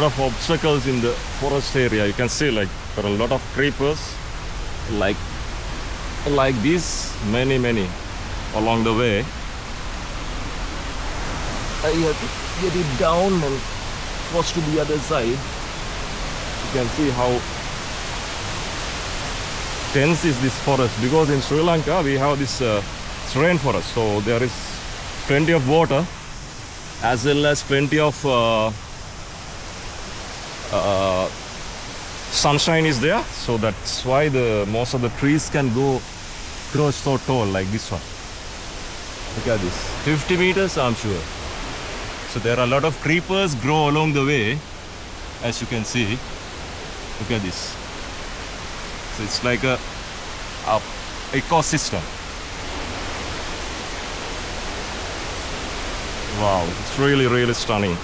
lot of obstacles in the forest area. You can see like there are a lot of creepers like this, many along the way. You have to get it down and cross to the other side. You can see how dense is this forest, because in Sri Lanka we have this rainforest, so there is plenty of water as well as plenty of sunshine is there, so that's why most of the trees can grow so tall like this one. Look at this, 50 meters I'm sure. So there are a lot of creepers grow along the way, as you can see. Look at this. So it's like a ecosystem. Wow, it's really stunning.